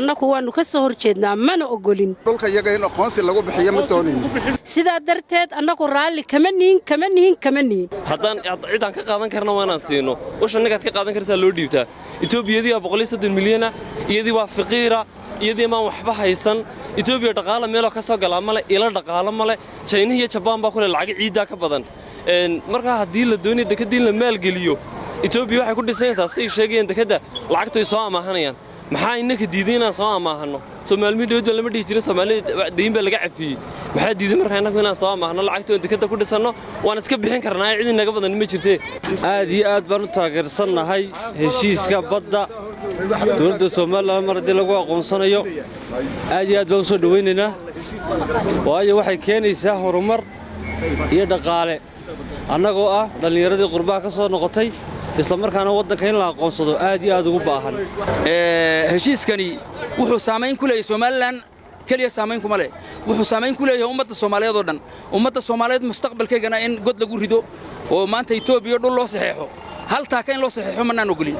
annagu waanu ka soo horjeednaa mana ogolin dhulka iyaga in aqoonsi lagu bixiyo ma doonin sidaa darteed annagu raalli kama nihin haddaan cidaan ka qaadan karna waa inaan siino usha nagaad ka qaadan kartaa loo dhiibtaa etoobiyadii waa 130 milyana iyadii waa faqiira iyadii maan waxba haysan etoobiya dhaqaale meeloo ka soo galaa male ila dhaqaale male China iyo Japan baa kule lacag ciidaa ka badan markaa haddii la doonayo dekadii la maalgeliyo etoobiya waxay ku dhisaysaa si sheegayeen dekada lacagtu ay soo amaahanayaan maxaa inaka diiday inaan soo amaahano Soomaaliyeed dawladda lama dhihi jirin Soomaaliyeed deyn baa laga cafiyay maxaa diiday markaa inaku inaan soo amaahano lacagtu dekada ku dhisano waan iska bixin karnaa cid inaga badan ma jirtee aad iyo aad baan u taageersanahay heshiiska badda dawladda Soomaaliland mar hadii lagu aqoonsanayo aad iyo aad baan u soo dhaweynaynaa waayo waxay keenaysaa horumar iyo dhaqaale annagoo ah dhalinyaradii qurbaha ka soo noqotay isla markaana waddanka in la aqoonsado aad iyo aad ugu baahan heshiiskani wuxuu saameyn ku leeyahay Soomaaliland kaliya saameyn kuma leh wuxuu saameyn ku leeyahay ummadda Soomaaliyeed oo dhan ummadda Soomaaliyeed mustaqbalkeegana in god lagu rido oo maanta Itoobiya dhul loo saxeexo hal taaka in loo saxeexo ma naan ogolin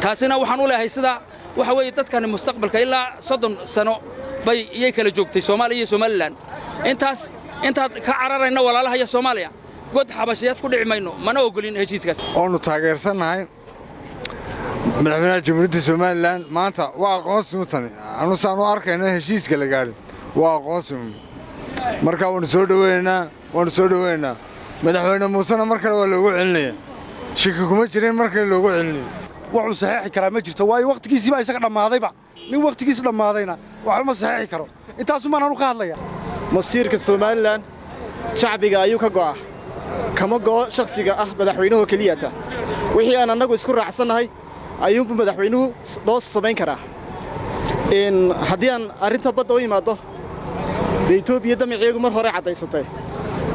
taasina waxaan u leeyahay sida waxa weeye dadkan mustaqbalka ilaa 30 sano bay iyay kala joogtay Soomaaliya iyo Soomaaliland intaad ka cararayna walaalaha iyo Soomaaliya god xabashiyaad ku dhici mayno mana ogolin heshiiskaas oonu taageersanahay madaxweynaha jamhuuriyadda Soomaaliland maanta waa aqoonsi mutani aanu saan u arkayna heshiiska la gaaray waa aqoonsi marka waanu soo dhaweynaa madaxweyne muusana mar kale waa loogu celinayaa shaki kuma jirin mar kale loogu celinayo wuxuu saxeexi karaa ma jirto waayo waqtigiisii baa isaga dhammaadayba nin waqtigiisa dhammaadayna waxa ma saxeexi karo intaasu maan anu ka hadlaya masiirka Soomaaliland shacbiga ayuu ka go'aa kama go'o shakhsiga ah madaxweynuhu keliyata wixii aan annagu isku raacsanahay ayuu madaxweynuhu loo samayn karaa haddii aan arrinta badda u yimaado Itoobiya damaceegu mar hore cadaysatay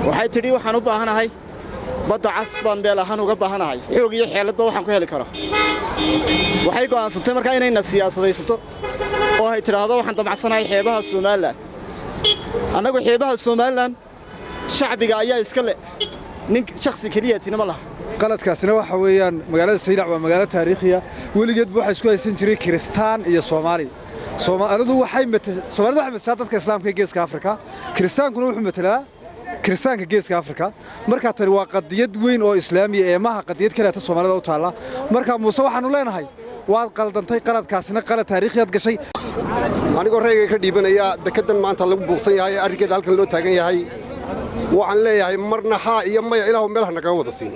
waxay tidhi waxaan u baahanahay badda cas baan meel ahaan uga baahanahay xoog iyo xeeladba waxaan ku heli karo waxay go'aansatay markaa inayna siyaasadaysato oo ay tiraahdo waxaan damacsanahay xeebaha Soomaaliland annagu xeebaha Soomaaliland shacbiga ayaa iska leh nin shakhsi kaliyatina ma laha qaladkaasina waxa weeyaan magaalada Saylac waa magaalo taariikhiya weligeed waxa isku haysan jiray Kristaan iyo Soomaalidu waxay matashaa dadka Islaamka ee Geeska Afrika Kiristaankuna wuxuu matalaa Kiristaanka Geeska Afrika marka tani waa qadiyad weyn oo Islaami ah maaha qadiyad kale ta Soomaalida u taala marka Muuse waxaanu leenahay waad qaldantay qaladkaasina qalad taariikhiyaad gashay anigoo reeyga ka dhiibanaya dekadan maanta lagu buuqsan yahay arrinkeeda halkan loo taagan yahay waxaan leeyahay marna haa iyo maya ilaahu meel naga wada siin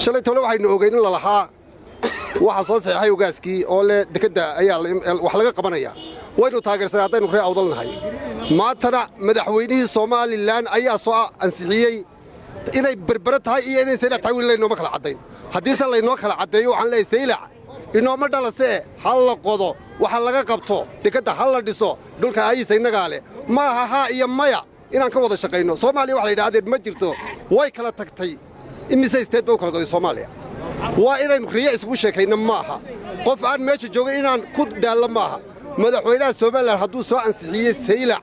shalay tole waxaynu ogeyn in la lahaa waxa soo saxay ogaaskii oo le dekada ayaa wax laga qabanaya waynu taageersanaa haddaynu ree awdalnahay maantana madaxweynihii Soomaaliland ayaa soo ansixiyey inay berbera tahay iyo inay Saylac tahay wiil leeyno ma kala cadeyn haddii se laynoo kala cadeeyo waxaan leeyahay Saylac inooma dhalasee hal la qodo waxa laga qabto dekada hal la dhiso dhulka ayisa inaga leh maaha haa iyo maya inaan ka wada shaqeyno Soomaaliya waxa la yiraahdaa ma jirto way kala tagtay imise state baa kala goday Soomaaliya waa inaynu riyo isku sheekayno maaha qof aan meesha joogay inaan ku daalo maaha madaxweynaha Soomaaliland hadduu soo ansixiyey Saylac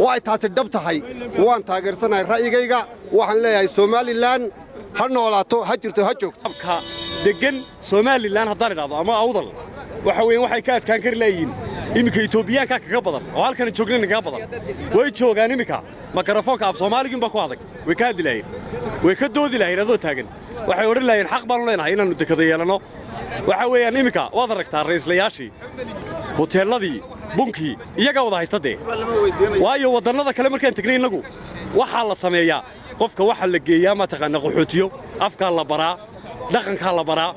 oo ay taasi dhab tahay waan taageersanahay ra'yigayga waxaan leeyahay Soomaaliland ha noolaato ha jirto ha joogto degan Soomaaliland haddaan idhaahdo ama awdal waxa weyn waxay ka adkaan kar leeyihiin imika Itoobiyaanka kaga badan oo halkan joogna kaga badan way joogaan imika makarafoonka af Soomaaliga ba ku adag way ka hadlayeen way ka doodi lahayn adoo taagan waxay oran lahayn xaq baan u leenahay inaanu dekada yeelano waxa weeyaan imika waad aragtaa ra'iislayaashii hoteeladii bunkii iyaga wada haystade waayo wadannada kale markaan tagnay inagu waxa la sameeyaa qofka waxa la geeyaa ma taqaan qaxootiyo afka la baraa dhaqanka la baraa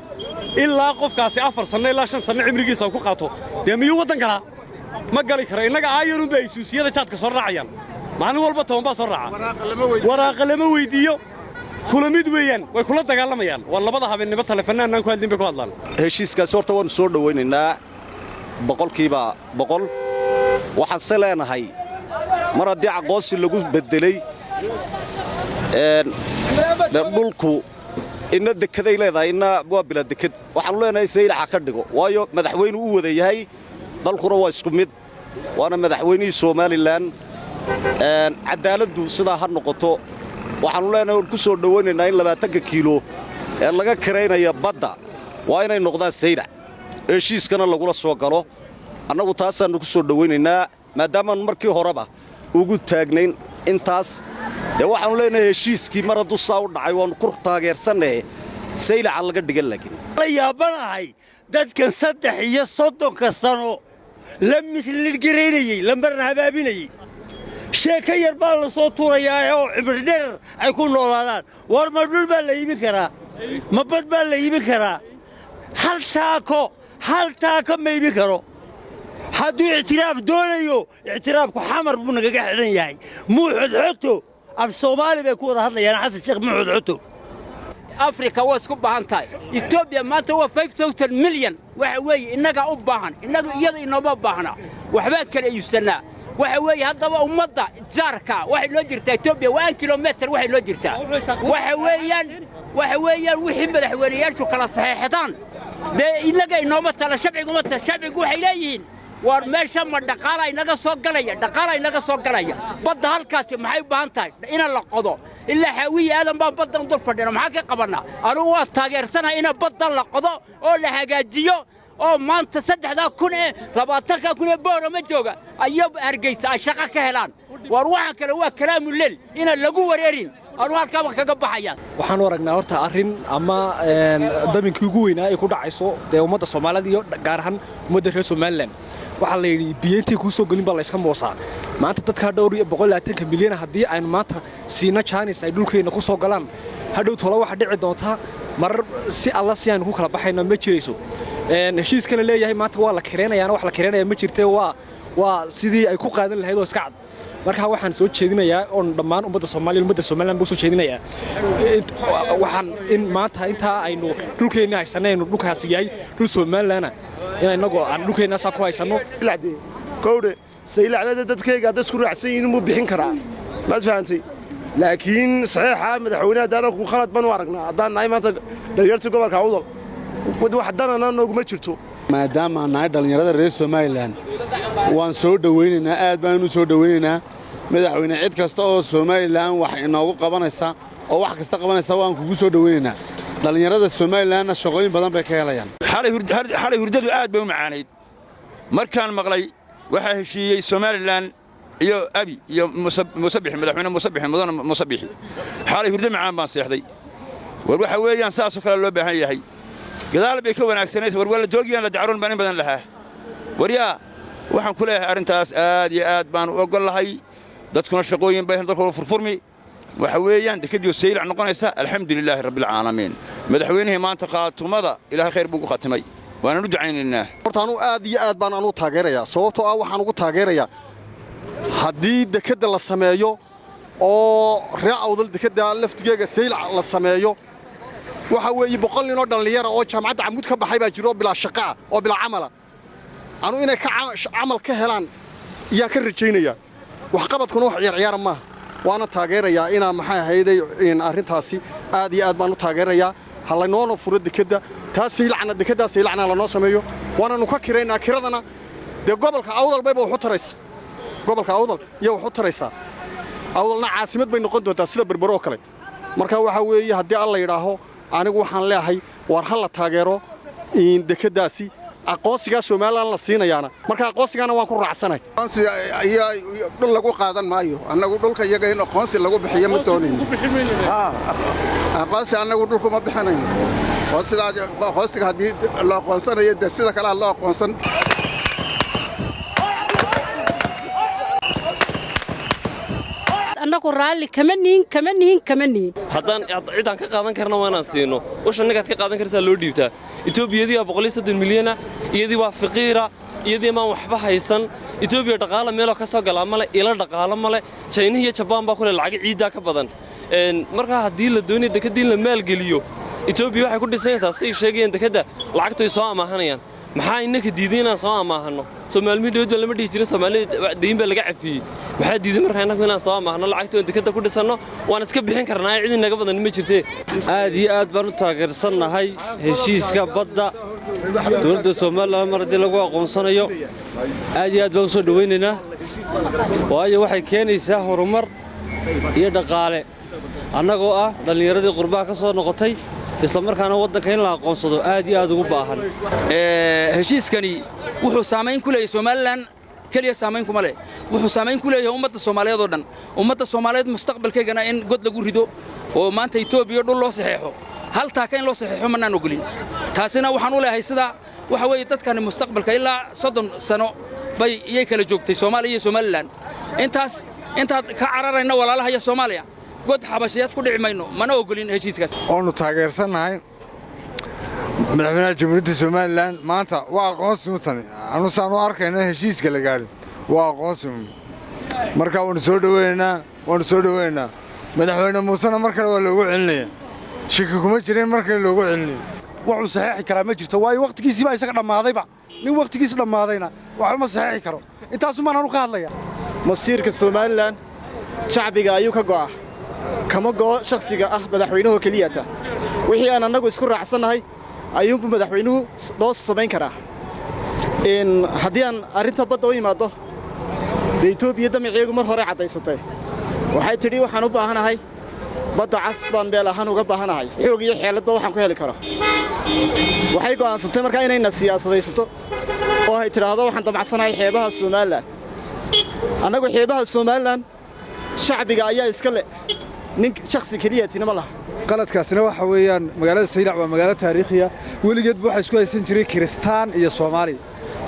ilaa qofkaasi 4 sano ilaa 5 sano cimrigiisa ku qaato deemiyo wadan kala ma gali karo inaga aayarun bay suusiyada jaadka soo raacayaan maalin walba toban baa soo raaca waraaqa lama weydiiyo kula mid weeyaan way kula dagaalamayaan waa labada habeenimo telefoonaan ku hadlin bay ku hadlaan heshiiskaas horta waan soo dhaweynaynaa boqolkiiba boqol waxaan saleenahay mar haddii aqoonsi lagu bedelay dhulku inna dekeday leedahay inna waa bila deked waxaan leenahay Saylac ka dhigo waayo madaxweynuhu u wada yahay dalkuna waa isku mid waana madaxweynihii Soomaaliland cadaaladdu sida ha noqoto waxaan leenahay ku soo dhaweynaynaa in 20 kiilo ee laga kareynaya badda waa inay noqdaan Saylac heshiiskana lagula soo galo annagu taasaannu ku soo dhowaynaynaa maadaamaannu markii horeba ugu taagnayn intaas dee waxaannu leenahay heshiiskii mar hadduu saa u dhacay waannu ku taageersannahe saylaca laga dhigan laakiin la yaabanahay dadkan 330 sano la mislilgaraynayey la marna habaabinayey sheeko yar baa la soo tuurayaa oo cibri dheer ay ku noolaadaan war ma dhul baa la iibin karaa ma bad baa la iibin karaa hal taako ma iibin karo hadduu ictiraaf doonayo ictiraafku xamar buu nagaga xidhan yahay muuxud xoto af soomaali bay ku wada hadlayaan xasan sheekh muuxud xoto afrika waa isku baahan tahay etoobiya maanta waa 5,000 milyan waxa weeye innagaa u baahan innagu iyada inooma baahna waxbaa kala iibsannaa waxa weeye haddaba ummadda jaarka waxay loo jirtaa etoobiya 1 kilomitir waxay loo jirtaa waxa weeyaan wixii madaxweynayaashu kala saxeexdaan dee innaga inooma tala shabciguma tala shabcigu waxay leeyihiin war meesha ma dhaqaala inaga soo galaya badda halkaasi maxay u baahan tahay in la qodo ilaa xawiye aadan baan baddan dul fadhina maxaa ka qabanaa anugu waa taageersanahay in baddan la qodo oo la hagaajiyo oo maanta 3,000 boora ma jooga ayab hargeysa ay shaqo ka helaan war waxa kale waa kalaamu leel in lagu wareerin anu halka kaga baxayaan waxaan aragnaa horta arrin ama daminkii ugu weynaa ay ku dhacayso ee ummadda Soomaaliyeed iyo gaar ahaan ummadda reer Soomaaliland waxa la yiri biyeenti ku soo galin baa la iska moosaa maanta dadka dhowr iyo 120 milyan haddii aynu maanta siina Chinese ay dhulkeena ku soo galaan hadhow tolo waxa dhici doonta mar si alla si aan ku kala baxayna ma jirayso heshiiskana leeyahay maanta waa la kireenayaan wax la kireenaya ma jirtay waa sidii ay ku qaadan lahayd oo iska cad marka waxaan soo jeedinayaa oo dhammaan ummadda Soomaaliland buu soo jeedinayaa waxaan in maanta inta aynu dhulkeena haysanayno dhulkaas yahay dhul Soomaaliland inagu aan dhulkeena saa ku haysano ilaaday kowde saylacada dadkayga dad isku raacsan yihiin mu bixin karaa ma fahamtay laakiin saxiixa madaxweynaha daaranku khalad ban u aragnaa hadaan nahay maanta dhalinyarta gobolka Awdal wax danana nooguma jirto maadaama nahay dhalinyarada reer Soomaaliland waan soo dhaweynaynaa aad baan u soo dhaweynaynaa madaxweyne cid kasta oo Soomaaliland wax inoogu qabanaysa oo wax kasta qabanaysa waan kugu soo dhaweynaynaa dhalinyarada Soomaaliland shaqooyin badan bay ka helayaan xalay hurdadu aad bay u macaanayd markaan maqlay waxa heshiiyay Soomaaliland iyo abi iyo musabix madaxweyne musabix xalay hurdo macaan baan seexday war waxa weeyaan saas oo kale loo baahan yahay gadaal bay ka wanaagsanaysa war wala joogiyaan la dacroon baan badan lahaa wariyaa waxaan ku leeyahay arintaas aad iyo aad baan u ogolahay dadkuna shaqooyin bay dalkooda furfurmi waxa weeyaan dekadiyo saylac noqonaysa alxamdulilaahi rabbil caalamiin madaxweynaha maanta qaatumada ilaahay khayr buu ku khatimay waana u ducaynaynaa horta anu aad iyo aad baan anu taageerayaa sababtoo ah waxaan ugu taageerayaa haddii dekada la sameeyo oo reer Awdal dekada laftigeega saylac la sameeyo waxa weeye 100 nin oo dhalinyaro oo jaamacadda Camud ka baxay baa jiro bilaa shaqo oo bilaa amala anu inay ka amal ka helaan yaa ka rajaynaya wax qabadkuna wax ciyaar ma waana taageerayaa ina maxay ahayd in arintaasi aad iyo aad baan u taageerayaa halaynoona furo dekada taasi ilacna dekadaas ilacna la noo sameeyo waana ka kireynaa kiradana de gobolka Awdal bay wax u taraysaa gobolka Awdal iyo wax u taraysaa Awdalna caasimad bay noqon doontaa sida Berbero kale marka waxa weeye haddii alla yiraaho anigu waxaan leeyahay war hal la taageero in dekadaasi aqoonsiga Soomaaliland la siinayaana marka aqoonsigana waan ku raacsanahay aqoonsi ayaa dhul lagu qaadan maayo annagu dhulka iyaga in aqoonsi lagu bixiyo ma doonayno aqoonsi annagu dhulku ma bixinayno aqoonsiga haddii la aqoonsanayo de sida kale loo aqoonsan annagu raalli kama niin haddaan cidaan ka qaadan karna waa inaan siino usha nagaad ka qaadan kartaa loo dhiibtaa etoobiyadii waa 130 milyana iyadii waa faqiira iyadii maan waxba haysan etoobiya dhaqaala meeloo ka soo galaa male ila dhaqaala male China iyo Japan baa kule lacag ciidaa ka badan markaa haddii la doonayo dekadii la maalgeliyo etoobiya waxay ku dhisaysaa si sheegayaan dekada lacagtu ay soo amaahanayaan maxaa innaka diiday inaan soo amaahano Soomaaliyeed dawladda lama dhihi jirin Soomaaliyeed deyn baa laga cafiyay maxaa diiday markaa inaan inaan soo amaahano lacagta dekada ku dhisano waan iska bixin karnaa cid inaga badan ma jirtee aad iyo aad baan u taageersanahay heshiiska badda dawladda Soomaaliland mar hadii lagu aqoonsanayo aad iyo aad baan soo dhaweynaynaa waayo waxay keenaysaa horumar iyo dhaqaale annagoo ah dhalinyaradii qurbaha ka soo noqotay isla markaana waddanka in la aqoonsado aad iyo aad ugu baahan heshiiskani wuxuu saamayn ku leeyahay Soomaaliland kaliya saamayn kuma leh wuxuu saamayn ku leeyahay ummadda Soomaaliyeed oo dhan ummadda Soomaaliyeed mustaqbalkeegana in god lagu rido oo maanta Itoobiya dhul loo saxeexo hal taaka in loo saxeexo manaan ogolin taasina waxaan u leeyahay sida waxa weeye dadkani mustaqbalka ilaa 30 sano bay iyay kala joogtay Soomaaliya iyo Soomaaliland intaad ka cararayna walaalaha iyo Soomaaliya god xabashiyaad ku dhici mayno mana ogolin heshiiskaas oonu taageersanahay madaxweynaha jamhuuriyadda Soomaaliland maanta waa aqoonsi mutani anu saan u arkayna heshiiska la gaaray waa aqoonsi marka waanu soo dhaweynaa madaxweyne muusena mar kale waa loogu celinaya shaki kuma jirin mar kale loogu celinaya wuxuu saxeexi karaa ma jirto waayo waqtigiisii baa isaga dhammaadayba nin waqtigiisa dhammaadayna waxa ma saxeexi karo intaasu maan anu ka hadlaya masiirka Soomaaliland shacbiga ayuu ka go'aa kama go'o shakhsiga ah madaxweynuhu keliyata wixii aan annagu isku raacsanahay ayuunbu madaxweynuhu loo samayn karaa haddii aan arrinta badda u yimaado dee Itoobiya damaceegu mar hore caddaysatay waxay tidhi waxaan u baahanahay badda cas baan meel ahaan uga baahanahay xoog iyo xeeladba waxaan ku heli karo waxay go'aansatay markaa inayna siyaasadaysato oo ay tidhaahdo waxaan damacsanahay xeebaha Soomaaliland annagu xeebaha Soomaaliland shacbiga ayaa iska leh nin shakhsi keliyatina ma laha qaladkaasina waxa weeyaan magaalada Saylac waa magaalo taariikhiya weligeed waxa isku haysan jiray Kristaan iyo Soomaali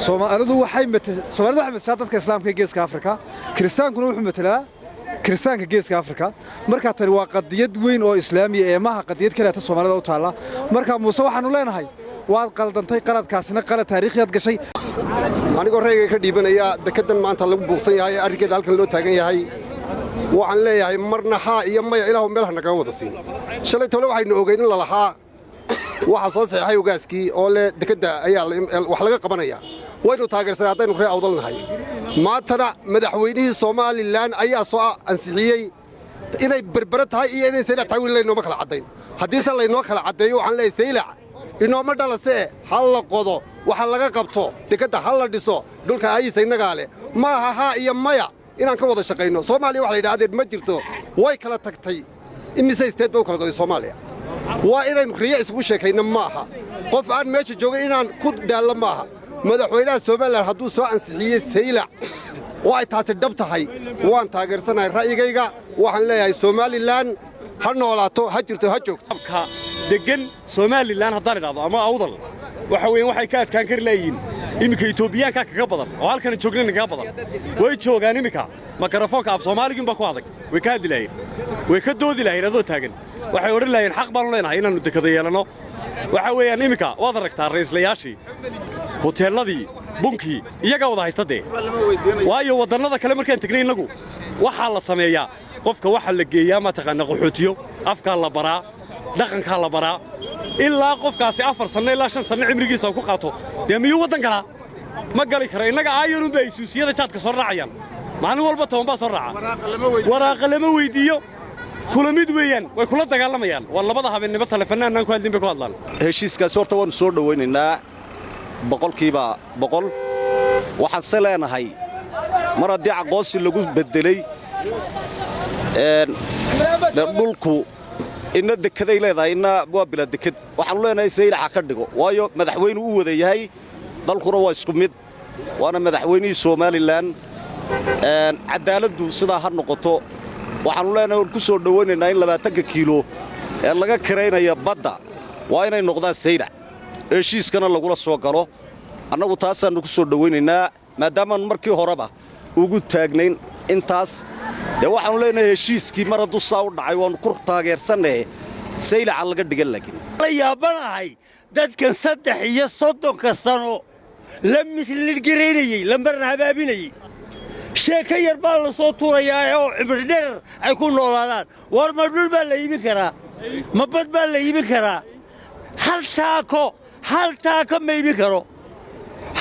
Soomaalidu waxay matashaa dadka islaamka ee geeska Afrika Kiristaankuna wuxuu matalaa kiristaanka geeska Afrika marka tani waa qadiyad weyn oo islaami ah maaha qadiyad kale ta Soomaalida u taala marka muuse waxaanu leenahay waad qaldantay qaladkaasina qalad taariikhiyaad gashay anigoo reeyga ka dhiibanaya dekadan maanta lagu buuqsan yahay arrinkeeda halkan loo taagan yahay waxaan leeyahay marna haa iyo maya ilaahu meel naga wada siin shalay tole waxaynu ogeyn la lahaa waxa soo saxay ogaaskii oo le dekada ayaa wax laga qabanaya waynu taageersanay haddaynu ree awdalnahay maantana madaxweynihii Soomaaliland ayaa soo ansixiyay inay berbera tahay iyo inay Saylac tahay wili laynoo kala cadeyn haddii se laynoo kala cadeeyo waxaan leeyahay Saylac inooma dhalase hal la qodo waxa laga qabto dekada hal la dhiso dhulka ayisa inaga leh maaha haa iyo maya inaan ka wada shaqeyno Soomaaliya waxa la yiraahdaa ma jirto way kala tagtay imise state baa kala goday Soomaaliya waa inaynu riyo isugu sheekayno maaha qof aan meesha joogay inaan ku daalo maaha madaxweynaha Soomaaliland hadduu soo ansixiyay Saylac oo ay taasi dhab tahay waan taageersanahay ra'yigayga waxaan leeyahay Soomaaliland ha noolaato ha jirto ha joogto degan Soomaaliland haddaan idhaahdo ama awdal waxa weyn waxay ka adkaan kar leeyihiin iminka Itoobiyaanka kaga badan oo halkan joogna kaga badan way joogaan iminka makarafoonka af Soomaaliga ba ku adag way ka hadlayeen way ka doodi lahayn adoo taagan waxay oran lahayn xaq baan u leenahay inaanu dekada yeelano waxa weeyaan iminka waad aragtaa ra'iislayaashii hoteeladii bunkii iyaga wada haystade waayo wadannada kale markaan tagnay inagu waxa la sameeyaa qofka waxa la geeyaa ma taqaan qaxootiyo afka la baraa dhaqanka la baraa ilaa qofkaasi 4 sano ilaa 5 sano cimrigiisa ku qaato deemiyo wadan kala ma gali karo inaga aayanu bay suusiyada jaadka soo raacayaan maalin walba toonba soo raaca waraaqa lama weydiiyo kula mid weeyaan way kula dagaalamayaan waa labada habeenimo telefoonaan ku hadlin bay ku hadlaan heshiiskaas horta waan soo dhaweynaynaa boqolkiiba boqol waxaan saleenahay mar haddii aqoonsi lagu bedelay dhulku inna dekeday leedahay inna waa bila deked waxaan leenahay Saylac ka dhigo waayo madaxweynuhu u wada yahay dalkuna waa isku mid waana madaxweynihii Soomaaliland cadaaladdu sidaa ha noqoto waxaan leenahay ku soo dhaweynaynaa in 20 kiilo ee laga kareynaya badda waa inay noqdaan Saylac heshiiskana lagula soo galo annagu taasaan ku soo dhaweynaynaa maadaama markii horeba ugu taagnayn intaas waxaan leenahay heshiiskii mar hadduu saa u dhacay waan ku taageersanay Saylac laga dhigan laakiin la yaabanahay dadkan 330 sano la mislin gareeyay la marna habaabinayay sheeka yar baa la soo tuurayaa oo cibri dheer ay ku noolaadaan war ma dhul baa la iibin karaa ma bad baa la iibin karaa hal taako ma iibin karo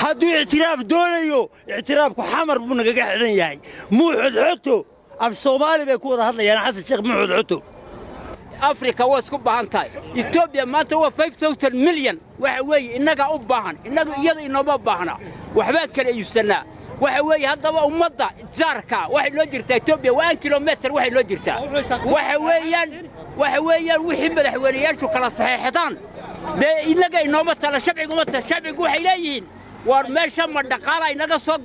hadduu ictiraaf doonayo ictiraafku xamar buu nagaga xidhan yahay muuxud xoto af Soomaali bay ku wada hadlayaan xasan sheekh muuxud xoto Afrika waa isku baahan tahay Ethiopia maanta waa 5000 milyan waxa weey inaga u baahan inaga iyada inoo baahna waxba kale iibsanaa waxa weeye haddaba ummadda jaarka waxay loo jirtaa Itoobiya 1 kilometer waxay loo jirtaa waxa weeyaan wixii madaxweynayaashu kala saxeexdaan dee inaga inooma tala shabcigu waxay leeyihiin war meesha ma dhaqaala inaga soo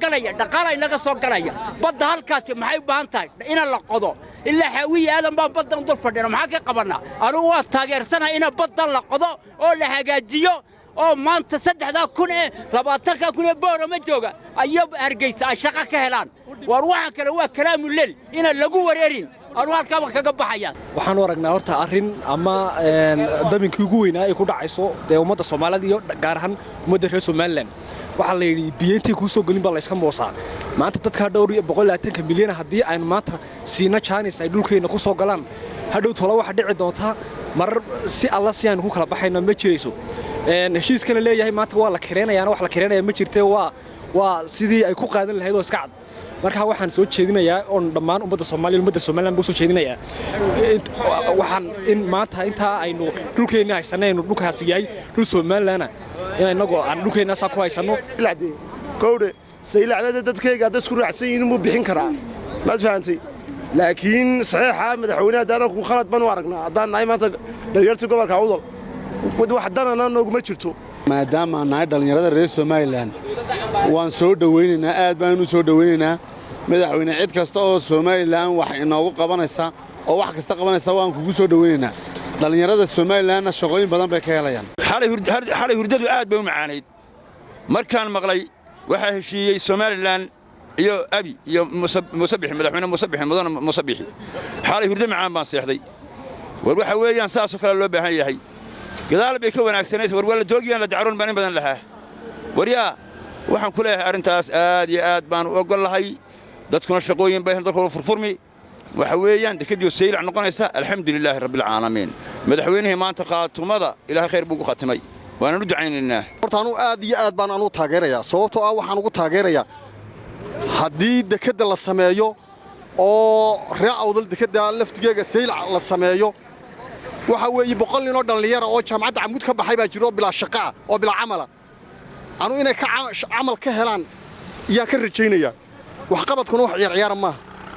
galaya badda halkaasi maxay u baahan tahay in la qodo ilaa xawiye aadan baan baddan dul fadhina maxaa ka qabanaa anigu waa taageersanahay in badda la qodo oo la hagaajiyo oo maanta 3,000 boorama jooga ayab hargeysa ay shaqo ka helaan war waxaan kale waa kalaamu leel in lagu wareerin anu halka kaga baxayaan waxaan aragnaa horta arrin ama daminkii ugu weynaa ay ku dhacayso ee ummadda Soomaaliyeed iyo gaar ahaan ummadda reer Soomaaliland waxa la yiri biyeyntii ku soo galin baa la iska moosaa maanta dadka dhowr iyo 120 milyan haddii aan maanta siina Chinese ay dhulkeena ku soo galaan hadhow tolo waxa dhici doonta mar si alla si aan ku kala baxayno ma jirayso heshiiskana leeyahay maanta waa la kireenayaan wax la kireenaya ma jirtee waa sidii ay ku qaadan lahayd oo iska cad marka waxaan soo jeedinayaa oo dhammaan ummadda Soomaaliland buu soo jeedinayaa waxaan in maanta inta aynu dhulkeena haysanayno dhulkaas yahay dhul Soomaaliland inagu aan dhulkeena saa ku haysano ilaaday kowde saylacnada dadkayga dad isku raacsan yihiin mu bixin karaa ma fahamtay laakiin saxiixa madaxweynaha daaranku khalad ban u aragnaa hadaan nahay maanta dhalinyarta gobolka Awdal wax danana nooguma jirto maadaama nahay dhalinyarada reer Soomaaliland waan soo dhaweynaynaa aad baan u soo dhaweynaynaa madaxweyne cid kasta oo Soomaaliland wax inoogu qabanaysa oo wax kasta qabanaysa waan kugu soo dhaweynaynaa dhalinyarada Soomaaliland shaqooyin badan bay ka helayaan xalay hurdadu aad bay u macaanayd markaan maqlay waxa heshiiyey Soomaaliland iyo abi iyo musabix madaxweyne musabix xalay hurdo macaan baan seexday war waxa weeyaan saas oo kale loo baahan yahay gadaal bay ka wanaagsanaysa war wala joogiyaan la dacaroon baan badan lahaa waryaa waxaan ku leeyahay arintaas aad iyo aad baan u ogolahay dadkuna shaqooyin bay dalkooda furfurmi waxa weeyaan dekadiyo saylac noqonaysa alxamdulilaahi rabbil caalamiin madaxweynaha maanta qaatumada ilaahay khayr buu ku khatimay waana u ducaynaynaa horta anu aad iyo aad baan anu taageerayaa sababtoo ah waxaan ugu taageerayaa haddii dekada la sameeyo oo reer Awdal dekada laftigeega saylac la sameeyo waxa weeye 100 nin oo dhalinyaro oo jaamacadda Camud ka baxay baa jiro bilaa shaqo oo bilaa amala anu inay ka amal ka helaan yaa ka rajaynaya wax qabadkuna wax ciyaar ma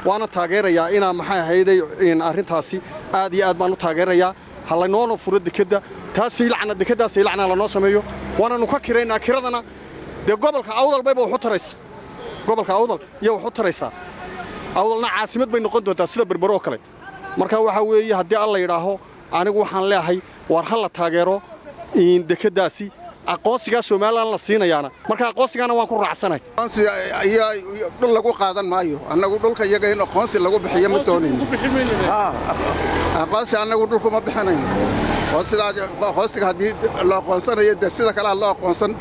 waana taageerayaa inaa maxay hayday in arintaasi aad iyo aad baan u taageerayaa halaynoona furo dekada taasi ilacna dekadaas ilacna la noo sameeyo waana ka kireynaa kiradana de gobolka Awdal bay wax u taraysaa gobolka Awdal iyo wax u taraysaa Awdalna caasimad bay noqon doontaa sida Berbero kale marka waxa weeye haddii alla yiraaho anigu waxaan leeyahay war hal la taageero in dekadaasi aqoonsiga Soomaaliland la siinayaana marka aqoonsigana waan ku raacsanahay aqoonsi ayaa dhul lagu qaadan maayo annagu dhulka iyaga in aqoonsi lagu bixiyo ma doonayno aqoonsi annagu dhulku ma bixinayno oo sidaa aqoonsiga haddii la aqoonsanayo sida kale loo aqoonsan